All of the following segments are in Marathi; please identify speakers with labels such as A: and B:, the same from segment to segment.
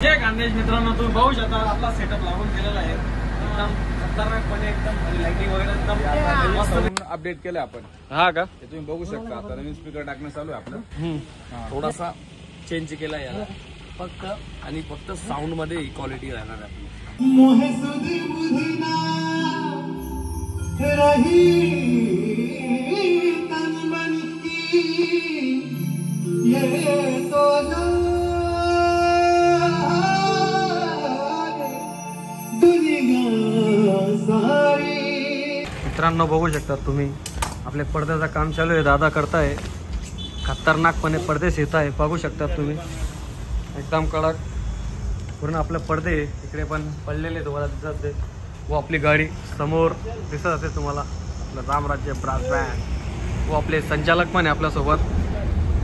A: जय खानदेश मित्रांनो, तुम्ही पाहू शकता आपला सेटअप लागून केलेला आहे. एकदम खतरनाकपणे, एकदम लाइटिंग वगैरे एकदम
B: मस्त अपडेट केलं आपण.
A: हा का,
B: हे तुम्ही बघू शकता. आता नवीन स्पीकर टाकणं चालू आहे आपलं. थोडासा चेंज केला याला फक्त, आणि फक्त साऊंड मध्ये क्वालिटी राहणार आहे
A: मित्रांनो. बघू शकता तुम्ही आपल्या पडद्याचं काम चालू आहे. दादा करताय खतरनाकपणे पडदेच येत आहे. बघू शकता तुम्ही एकदम कडक पूर्ण आपले पडदे इकडे पण पडलेले तुम्हाला दिसत आहे. व आपली गाडी समोर दिसत असेल तुम्हाला. आपलं रामराज्य ब्रास बँड व आपले संचालक पण आहे आपल्यासोबत.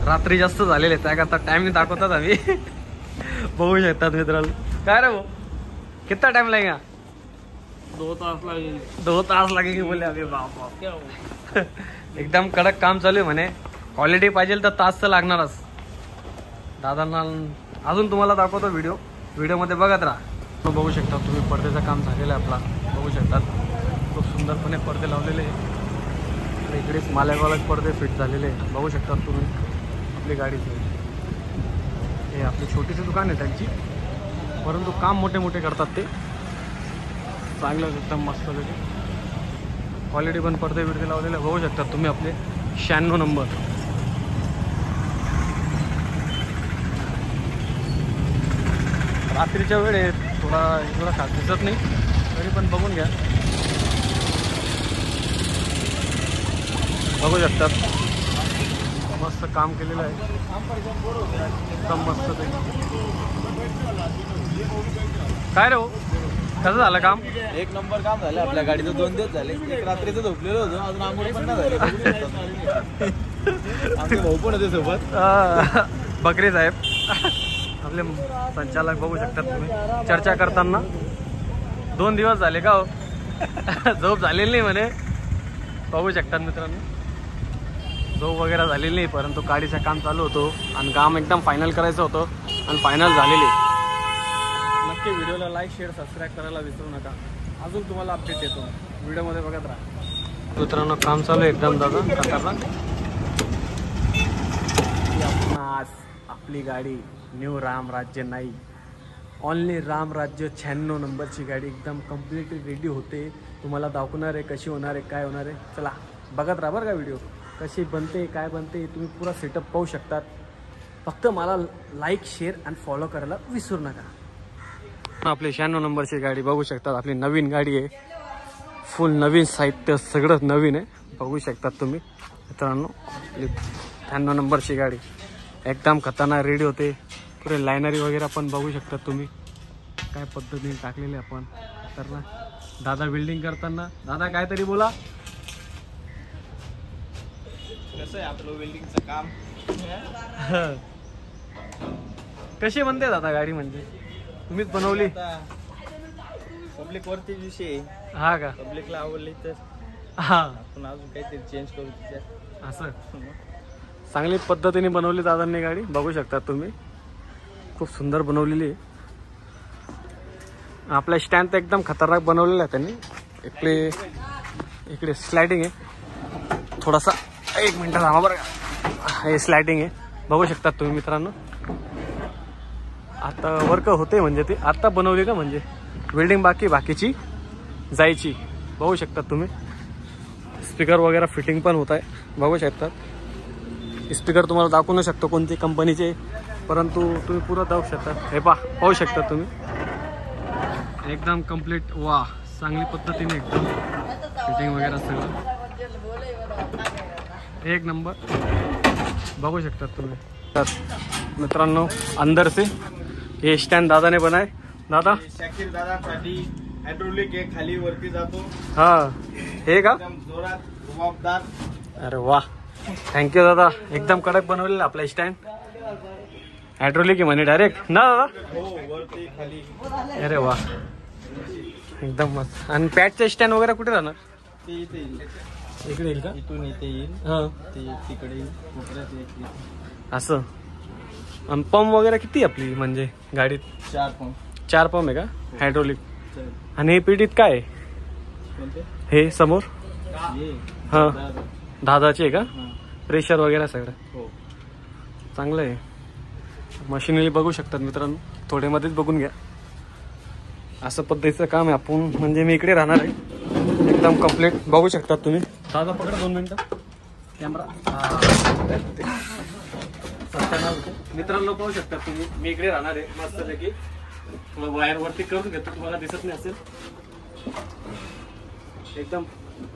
A: रात्री जास्त झालेले त्याकरता टाइम दाखवतात आम्ही. बघू शकतात मित्रांनो. काय रे भाऊ, कितना टाइम लगेगा?
B: 2 तास लागेल.
A: 2 तास लगेंगे बोले अभी. बाप एकदम कडक काम चालू आहे म्हणे. क्वालिटी पाहिजे तर तास तर लागणारच. दादांना अजून तुम्हाला दाखवतो व्हिडिओमध्ये बघत राहा. बघू शकता तुम्ही पडद्याचं काम झालेलं आहे आपला. बघू शकतात खूप सुंदरपणे पडदे लावलेले आहे. इकडेच मालेगावलाच पडदे फिट झालेले आहे. बघू शकतात तुम्ही आपली गाडीचे. हे आपली छोटीशी दुकान आहे त्यांची, परंतु काम मोठे मोठे करतात ते. चांगलं एकदम मस्त क्वालिटी पण पडदे बिडदे लावलेले बघू शकता तुम्ही. आपले 96 नंबर. रात्रीच्या वेळेत थोडा एवढा खास दिसत नाही, तरी पण बघून घ्या. बघू शकतात मस्त काम केलेलं आहे. एकदम मस्त. काय रे हो, कसं झालं काम?
B: 1 नंबर काम झालं. आपल्या गाडीचं 2 दिवस झाले. एक रात्रीचं झोपलेलो होतो, अजून आंघोळ पण नाही झाली. आमचे भाऊ पण होते सोबत.
A: बकरी साहेब आपले संचालक. बघू शकतात तुम्ही चर्चा करताना. 2 दिवस झाले का हो, झोप झालेली नाही म्हणे. बघू शकतात मित्रांनो, झोप वगैरे झालेली नाही, परंतु गाडीचं काम चालू होतं आणि काम एकदम फायनल करायचं होतं आणि फायनल झालेली. नक्की व्हिडिओला लाईक शेअर सबस्क्राईब करायला विसरू नका. अजून तुम्हाला अपडेट येतो व्हिडिओमध्ये बघत राहा. मित्रांनो काम चालू आहे एकदम दादा खतरनाक. आज आपली गाडी न्यू रामराज्य नाही, ओनली रामराज्य 96 नंबरची गाडी एकदम कम्प्लीटली रेडी होते. तुम्हाला दाखवणार आहे कशी होणार आहे, काय होणार आहे. चला बघत राहा बरं का व्हिडिओ. कशी बनते काय बनते तुम्ही पुरा सेटअप पाहू शकतात. फक्त मला लाईक शेअर आणि फॉलो करायला विसरू नका. आपली 96 नंबरची गाडी बघू शकतात. आपली नवीन गाडी आहे, फुल नवीन साहित्य सगळं नवीन आहे. बघू शकतात तुम्ही मित्रांनो. आपली 96 नंबरची गाडी एकदम खतरनाक रेडी होते. पुरे लायनरी वगैरे पण बघू शकतात तुम्ही काय पद्धतीने टाकलेले आपण खतरनाक. दादा बिल्डिंग करताना. दादा काहीतरी बोला.
B: कसं आहे आपलं वेल्डिंगचं काम?
A: कशी बनते दादा गाडी? म्हणजे तुम्हीच बनवली?
B: पब्लिक वरती विषय.
A: हा का?
B: पब्लिकला आवडली तर
A: हा
B: आपण अजून काहीतरी चेंज करू तिच्यात.
A: असं चांगली पद्धतीने बनवली दादांनी गाडी. बघू शकता तुम्ही खूप सुंदर बनवलेली आहे. आपला स्टँड तर एकदम खतरनाक बनवलेला आहे त्यांनी. इकडे स्लायडिंग आहे. थोडासा 1 मिनिट थांबा बरं का. हे स्लायडिंग आहे बघू शकतात तुम्ही मित्रांनो. आता वर्क होते म्हणजे ते आता बनवली का, म्हणजे वेल्डिंग बाकीची जायची. बघू शकतात तुम्ही. स्पीकर वगैरे फिटिंग पण होत आहे. बघू शकतात स्पीकर तुम्हाला दाखवू नाही शकतो कोणती कंपनीचे, परंतु तुम्ही पुरं दाखवू शकता. हे पाहू शकता तुम्ही एकदम कम्प्लीट. वा चांगली पद्धतीने एकदम फिटिंग वगैरे सगळं 1 नंबर. बघू शकतात तुम्ही मित्रांनो. अंदर से हे स्टँड दादाने बनाय. दादा
B: शाकीर दादासाठी हायड्रोलिक आहे, खाली वरती जातो.
A: हा हे का?
B: एकदम जोरात रुबाबदार.
A: अरे वा, थँक्यू दादा. एकदम कडक बनवलेलं आपला स्टँड. हायड्रोलिक आहे म्हणे डायरेक्ट ना दादा?
B: हो, वरती खाली.
A: अरे वा एकदम मस्त. आणि पॅडचं स्टँड वगैरे कुठे राहणार?
B: ते इथे येईल.
A: इकडे येईल का?
B: इथून इथे येईल.
A: हा
B: ते तिकडे येईल. कोपऱ्यात येईल.
A: असं आणि पंप वगैरे किती आहे आपली म्हणजे गाडीत?
B: 4 पंप.
A: 4 पंप आहे का हायड्रोलिक? आणि हे पिढीत काय आहे हे समोर? हां 10ची आहे का? प्रेशर वगैरे सगळं चांगलं आहे. मशिनरी बघू शकतात मित्रांनो, थोड्यामध्येच बघून घ्या. असं पद्धतीचं काम आहे. आपण म्हणजे मी इकडे राहणार आहे, एकदम कम्प्लीट बघू शकतात तुम्ही. दादा पकडा 2 मिनिटं कॅमेरा. मित्रांनो पाहू शकतात तुम्ही, मी इकडे राहणार आहे मस्त पैकी. थोडं वायर वरती करून घेतो, तुम्हाला दिसत नाही असेल. एकदम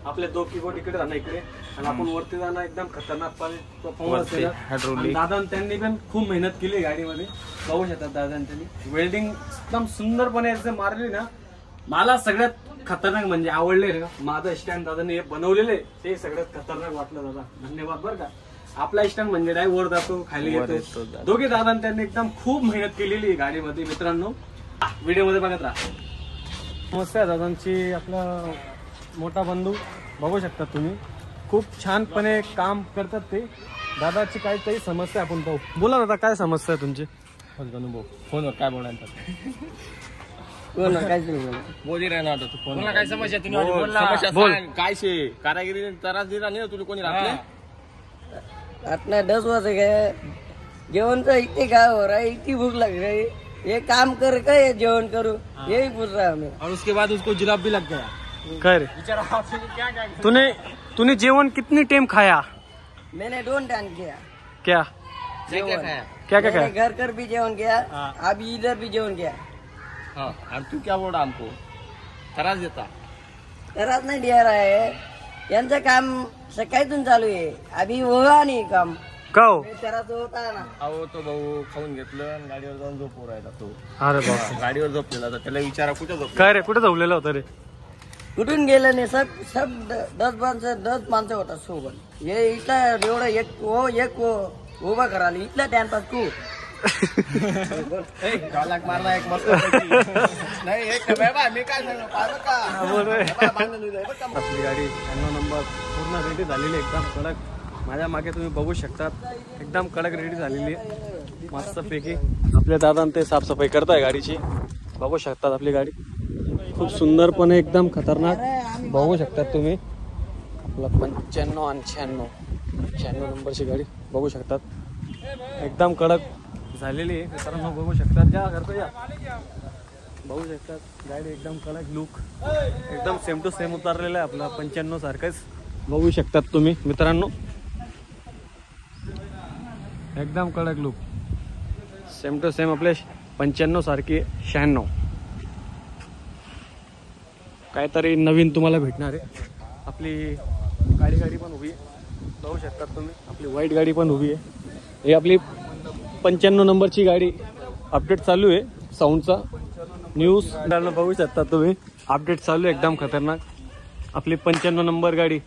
A: आपले 2 कीबोर्ड इकडे राहणार इकडे, आणि आपण वरती जाणार. एकदम खतरनाक परफॉर्मन्स हायड्रोलिक. दादा त्यांनी पण खूप मेहनत केली गाडीमध्ये, पाहू शकतात दादा त्यांनी. वेल्डिंग एकदम सुंदरपणे मारली ना. मला सगळ्यात खतरनाक म्हणजे आवडले ना माझं स्टँड दादाने हे बनवलेले, ते सगळ्यात खतरनाक वाटलं दादा. धन्यवाद बरं का. आपला स्टँड म्हणजे डाय वर जातो खाली येतो. दोघे दादा त्यांनी एकदम खूप मेहनत केलेली गाडीमध्ये. मित्रांनो व्हिडिओ मध्ये बघत राहा. समस्या दादांची आपला मोठा बंधू बघू शकतात तुम्ही, खूप छानपणे काम करतात ते. दादाची काहीतरी समस्या आपण पाहू. बोला दादा काय समस्या आहे तुमची?
B: फोनवर काय बोलायचं? बोली राहणार होता तू फोन. काय समस्या बोल. काय शे कारागिरी त्रास दिला नाही तुला कोणी राहत?
C: अपना 10 वर्ष गए, जीवन तो इतनी क्या हो रहा है, इतनी भूख लग रही है, ये काम कर के ये जीवन करूँ, यही पूछ रहा है हमें.
B: और उसके बाद उसको जुलाब भी लग गया.
A: काय रे तूने जेवण कितनी टाइम खाया?
C: मैंने 2 टाइम किया.
A: क्या
C: जीवन
A: क्या क्या
C: मैंने घर कर भी जीवन किया, अभी इधर भी जीवन किया.
B: हाँ और तू क्या बोल रहा हमको? त्रास देता?
C: त्रास नहीं दे रहा है, यांचं काम सकाळीतून चालू आहे, अभी होगा नहीं काम.
A: काव?
C: त्रास होता है ना.
B: अहो तो भाऊ खाऊन घेतलं आणि गाडीवर जाऊन झोपू राहिला तो.
A: अरे बाप,
B: गाडीवर झोपलेला तर त्याला विचारा कुठे झोप.
A: काय रे कुठे झोपलेला होता रे?
C: कुठून गेलं नाही. सब 10 माणसं होतात सोबत. हे इथं एवढं एक उभा करायला इथला टाइमपास तू.
B: लाख मारला एक मस्त नाही एक मी काय सांगू
A: आपली गाडी 96 नंबर पूर्ण रेडी झालेली, एकदम कडक. माझ्या मागे तुम्ही बघू शकतात, एकदम कडक रेडी झालेली मस्त पैकी. आपल्या दादांनी ते साफसफाई करताय गाडीची, बघू शकतात. आपली गाडी खूप सुंदरपणे एकदम खतरनाक बघू शकतात तुम्ही. आपला 95 आणि 96 नंबरची गाडी बघू शकतात, एकदम कडक झालेली आहे मित्रांनो. बघू शकतात, ज्या करतो या बघू शकतात. गाडी एकदम कडक, लुक एकदम सेम टू सेम उतारलेला आहे आपला 95 सारखंच बघू शकतात तुम्ही मित्रांनो. एकदम कडक लुक, सेम टू सेम आपले 95 सारखी 96. काहीतरी नवीन तुम्हाला भेटणार आहे. आपली गाडी पण उभी आहे बघू शकतात तुम्ही. आपली व्हाईट गाडी पण उभी आहे. ही आपली 95 नंबरची गाडी. अपडेट चालू आहे साऊंडचा, न्यूज बघू शकता तुम्ही. अपडेट चालू आहे एकदम खतरनाक. आपली 95 नंबर गाडी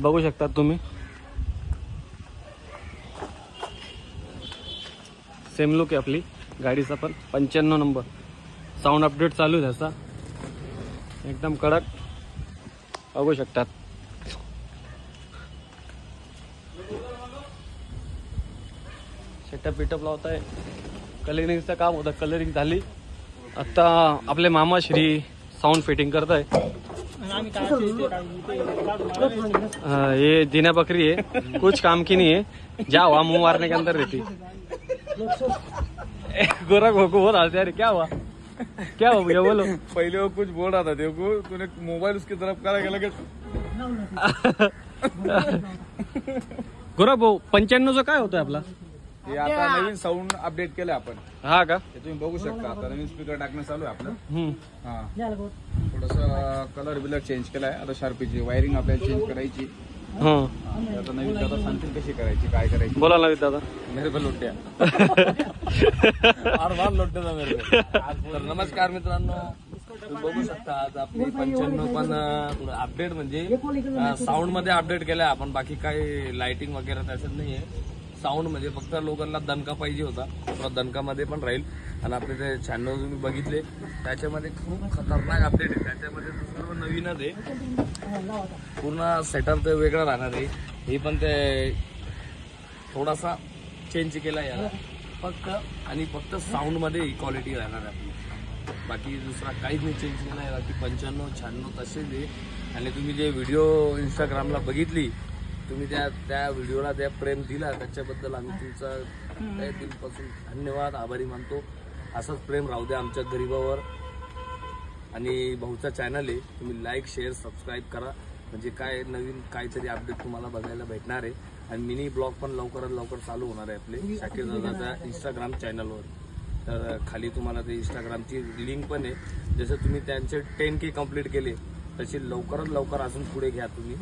A: बघू शकता तुम्ही. सेम लुक आहे आपली गाडीचा पण 95 नंबर. साऊंड अपडेट चालू आहे त्याचा, एकदम कडक बघू शकतात. सेटअप बिटअप लावताय, कलरिंगचं काम होतं, कलरिंग झाली. आता आपले मामा श्री साऊंड फिटिंग करताय. ये जीना बकरी है, कुछ काम की नहीं है, जा हुआ मुंह मारने के अंदर रहती. गोरा को बहुत हंसते यार, क्या हुआ क्या हुआ भैया बोलो.
B: पहले वो कुछ बोल रहा था देखो, तूने मोबाइल उसकी तरफ करा लगे.
A: गोरा भाऊ 95 काय होतं आपला?
B: हे आता नवीन साऊंड अपडेट केलं आपण.
A: हा का?
B: हे तुम्ही बघू शकता. आता नवीन स्पीकर टाकणं चालू आहे आपलं. हा थोडस कलर बिलर चेंज केलाय. आता शार्पीची वायरिंग आपल्याला चेंज करायची. आता नवीन दादा सांगतील कशी करायची, काय करायची.
A: बोला नवीन दादा.
B: मेरे को लोट्या लोट्याचा मेरे को. तर नमस्कार मित्रांनो, तुम्ही बघू शकता आज आपली 95 पण अपडेट म्हणजे साऊंड मध्ये अपडेट केलाय आपण. बाकी काही लाइटिंग वगैरे त्याच्यात नाहीये. साऊंड म्हणजे फक्त लोकांना दणका पाहिजे होता, तर दणकामध्ये पण राहील. आणि आपले ते चॅनल तुम्ही बघितले त्याच्यामध्ये खूप खतरनाक अपडेट आहे. त्याच्यामध्ये सर्व नवीनच आहे, पूर्ण सेटअप ते वेगळं राहणार आहे. हे पण ते थोडासा चेंज केला याला. फक्त साऊंड मध्ये क्वालिटी राहणार आहे आपली, बाकी दुसरा काहीच नाही चेंज नाही. बाकी 95 96 तसेच आहे. आणि तुम्ही जे व्हिडिओ इंस्टाग्रामला बघितली, तुम्ही त्या व्हिडिओला त्या प्रेम दिला, त्याच्याबद्दल आम्ही तुमचा त्या दिलपासून धन्यवाद, आभारी मानतो. असंच प्रेम राहू द्या आमच्या गरीबावर. आणि भाऊचा चॅनल आहे, तुम्ही लाईक शेअर सबस्क्राईब करा, म्हणजे काय नवीन काहीतरी अपडेट तुम्हाला बघायला भेटणार आहे. आणि मिनी ब्लॉग पण लवकरात लवकर चालू होणार आहे आपले शाकीर दादाच्या इंस्टाग्राम चॅनलवर. तर खाली तुम्हाला ते इंस्टाग्रामची लिंक पण आहे. जसं तुम्ही त्यांचे 10K कंप्लीट केले तसे लवकरात लवकर अजून पुढे घ्या तुम्ही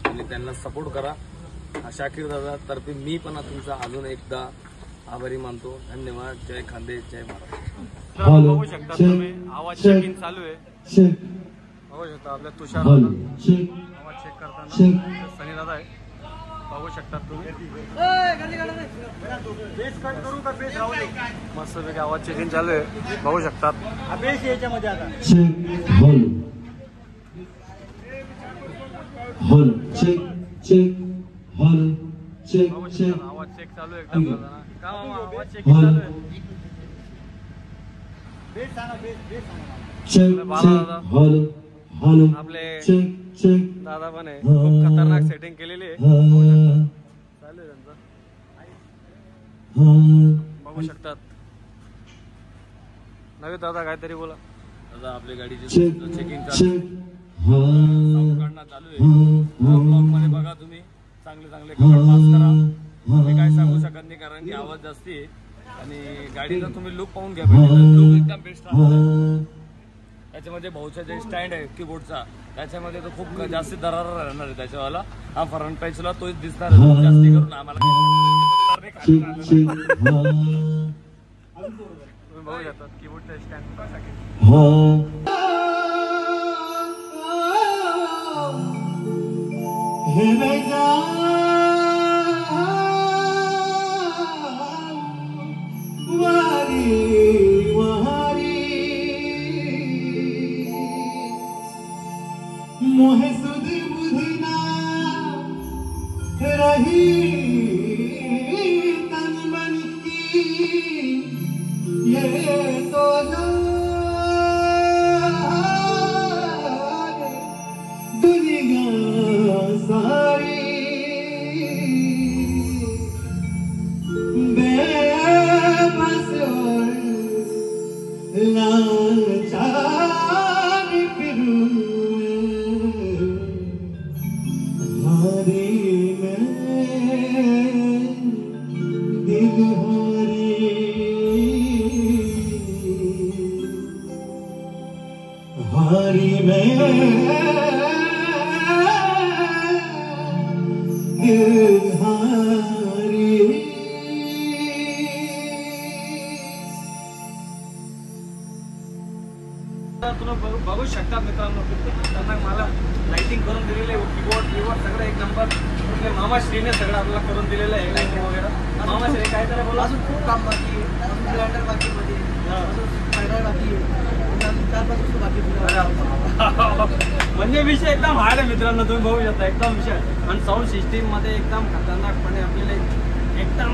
B: आणि त्यांना सपोर्ट करा. शाकीर दादा तर्फे मी पण तुमचा अजून एकदा आभारी मानतो. धन्यवाद. जय खांदे, जय महाराज.
A: बघू शकता तुम्ही आवाज चेकिंग चालू आहे. बघू शकता आपल्या तुषार दादा आवाज चेक करताना सनी दादा आहे. बघू शकता तुम्ही मस्तपैकी आवाज चेकिंग चालू आहे. बघू शकतात याच्यामध्ये आता आवाज चेक चालू आहे एकदम. का मामा आवाज चेकिंग चालू आहे. आपले दादा पण आहे, खूप खतरनाक सेटिंग केलेली आहे. चालू आहे त्यांचं, बघू शकतात. नवीन दादा काहीतरी बोला.
B: दादा आपल्या गाडीची चेकिंग चालू आहे, साऊंड काढणं चालू आहे. ब्लॉग मध्ये बघा तुम्ही, चांगले चांगले कमेंट पास करा. मी काय सांगू शकत नाही कारण की आवाज जास्ती आहे. आणि गाडीचा तुम्ही लुक पाहून घ्या, लुक एकदम बेस्ट राहणार. त्याच्यामध्ये भाऊचा जे स्टँड आहे कीबोर्डचा, त्याच्यामध्ये तो खूप जास्त दरारा राहणार आहे त्याच्यावाला. हा फ्रंट पेजला तोच दिसणार आहे. जास्ती करून आम्हाला तुम्ही
A: बघू शकता कीबोर्डचा स्टँड.
D: मोहे सुध बुधना रही तन मन की ये तो दुनिया सारी बेबस और लाचार फिरूं हारी में दिल हारी.
A: तुम्ही बघू शकता मित्रांनो, त्यांना मला लाइटिंग करून दिलेली आहे. कीबोर्ड सगळं एक नंबर. मामा श्रीने सगळं आपल्याला करून दिलेलं आहे लाइटिंग वगैरे. मामा श्री काय तरी बोला.
C: अजून खूप काम बाकी आहे, अजून ब्लँडर बाकी मध्ये, अजून फायनल बाकी आहे, 4-5 वस्तू बाकी.
A: म्हणजे विषय एकदम हार्ड आहे मित्रांनो, तुम्ही बघू शकता एकदम विषय. आणि साऊंड सिस्टीम मध्ये एकदम खतरनाकपणे आपल्याला एकदम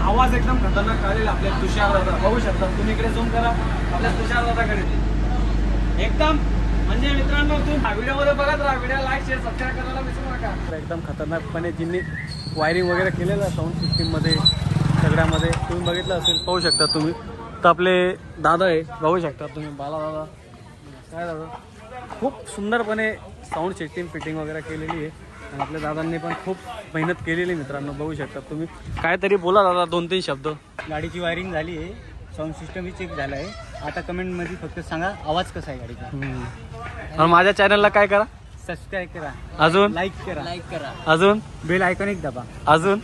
A: आवाज एकदम खतरनाक काढेल आपल्या तुषार दादा. बघू शकता तुम्ही, इकडे झूम करा आपल्या तुषार दादाकडे. एकदम म्हणजे मित्रांनो तुम्ही व्हिडिओमध्ये बघत राहा. व्हिडिओ लाईक शेअर सबस्क्राईब करायला विसरू नका. एकदम खतरनाकपणे ज्यांनी वायरिंग वगैरे केलेलं आहे साऊंड सिस्टीममध्ये सगळ्यामध्ये तुम्ही बघितलं असेल. पाहू शकता तुम्ही. तर आपले दादा आहे, बघू शकता तुम्ही, बाला दादा. काय दादा खूप सुंदरपणे साऊंड सिस्टीम फिटिंग वगैरे केलेली आहे. आणि आपल्या दादांनी पण खूप मेहनत केलेली मित्रांनो, बघू शकता तुम्ही. काहीतरी बोला दादा, 2-3 शब्द.
E: गाडीची वायरिंग झाली आहे, साऊंड सिस्टमही चेक झालं आहे. आता कमेंटमध्ये फक्त सांगा आवाज कसा आहे गाडीचा.
A: आणि माझ्या चॅनलला काय करा,
E: सबस्क्राईब करा,
A: अजून
E: लाईक करा,
A: अजून
E: बेल आयकॉन एक दाबा.
A: अजून